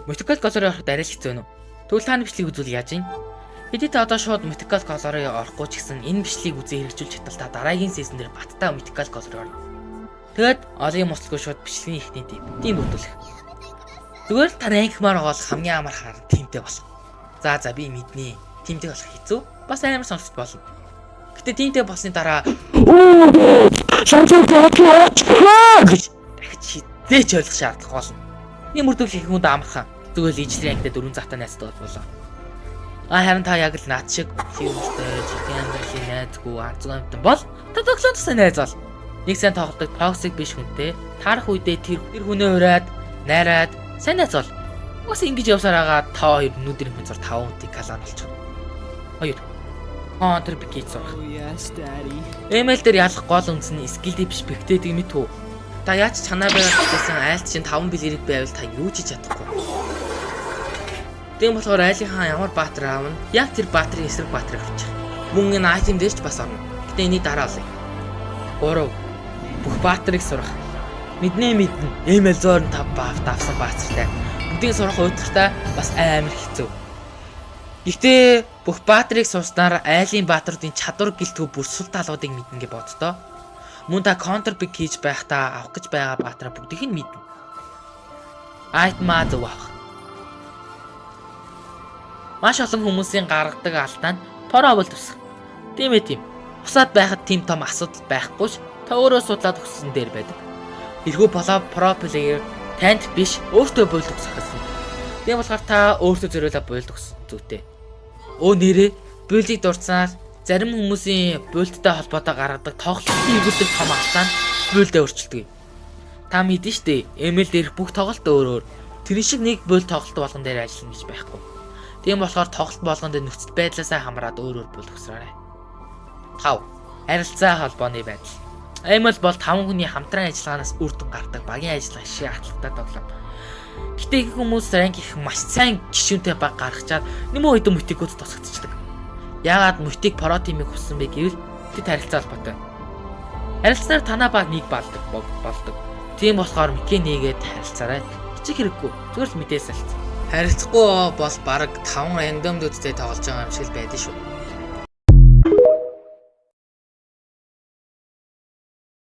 Mythical Color ороход арай л хэцүү нүү. Тэгвэл та бичлэгийг үзүүл яаж юм? Хэдий та одоо шууд Mythical Color орохгүй ч гэсэн энэ бичлэгийг үзээ хэрэгжүүлж чадвал та дараагийн season дээр баттай Mythical Color орно. Тэгэд олон юм уцалгүй шууд бичлэгийн ихний тийм бүрдүүлэх. Зүгээр л та ранкмаар байгаа бол хамгийн амар харан тимтэй болох. За би мэднэ. Тимтэй болох хэцүү. Бас амар сонсож болно. Гэтэ тимтэй болсны дараа дахиж хизээч ойлгох шаардлага болно. Нэг мөрдөгч их хүнд амархан. Зүгээр л ижлэн ангид 4 завтай найзтай боллоо. Харин та яг л над шиг хийвэртэй чихэндэрлийн найзгүй анцгүй амтан бол та тоглоомтой найз бол. Нэг сайн тоглодог токсик биш хүнтэй таарах үедээ тэр хүнээ ураад найраад сайн найз бол. Бас ингэж явсаар байгаа та хоёр өнөөдрийн хэмжээр 5 хүнтэй калан болчих. Хоёр. Тэр бикэж зурх. Эмэйл дээр ялах гол үндэс нь скилди биш бэхтэйдэг мэдв. Та яаж чанаа байгаад гэсэн айлт чинь 5 билэрэг байвал та юу ч чадахгүй. Тийм болохоор айлынхаа ямар баатар аавна яг тэр баатрын эсрэг баатрыг авчих. Мөн энэ айтем дээр ч бас орно. Гэтэ энийг дараа олъё. 3. Бүх баатрыг сурах. Мэднэ. Эмэйл зөөр 5 бафт авсан баатартай. Бүгдийг сурах удиртай бас амар хэцүү. Гэхдээ бүх баатрыг сурснаар айлын баатруудын чадвар гэлтгүй бүр сул талуудыг мэднэ гэж боддоо. Мөн та counter pick хийж байхдаа авах гэж байгаа баатраа бүгдийг нь мэднэ. Айтмаа зөв авах. Маш олон хүмүүсийн гаргадаг алдаа нь пробл тусах. Тийм. Бусаад байхад тийм том асуудал байхгүй ч та өөрөө судлаад өгсөн дээр байдаг. Тэрхүү pro player танд биш өөртөө буйлд өгсөн. Тийм болохоор та өөртөө зориулаад буйлд өгсөн зүйтэй. Нэрээ буйлдыг дурдсанаар зарим хүмүүсийн буйлдтай холбоотой гаргадаг тоглолтын эргүүлдэг том алдаа нь буйлдээ өөрчилдөг. Та мэдэн штэ, эмэйл дээрх бүх тоглолт өөр. Тэр шиг нэг буйлд тоглолт болгон дээр ажиллана гэж байхгүй. Тийм болохоор тоглолт болгонд нөхцөл байдлаасаа хамраад өөр буйлд өгсрээрэй. 5. Харилцаа холбооны байдал. Эмэйл бол 5 хүний хамтран ажиллагаанаас үр дүн гардаг багийн ажиллагаа шиг атлагтай тоглоом. Гэтэ их хүмүүс ранк их маш сайн гишүүнтэй баг гаргачаад нэмээ хэдэн мөтикүүд тусгацчихдаг. Яагаад мөтик про тимийг хүссэн бэ гэвэл тэд харилцаа холбоотой. Харилцаар танаа баг нэг болдог. Тийм болохоор микээ нэгээд харилцаарай. Хичээх хэрэггүй. Зүгээр л мэдээс алц. Харилцахгүй бол баг 5 рандом дүүдтэй тоглож байгаа юм шиг л байдаг шүү.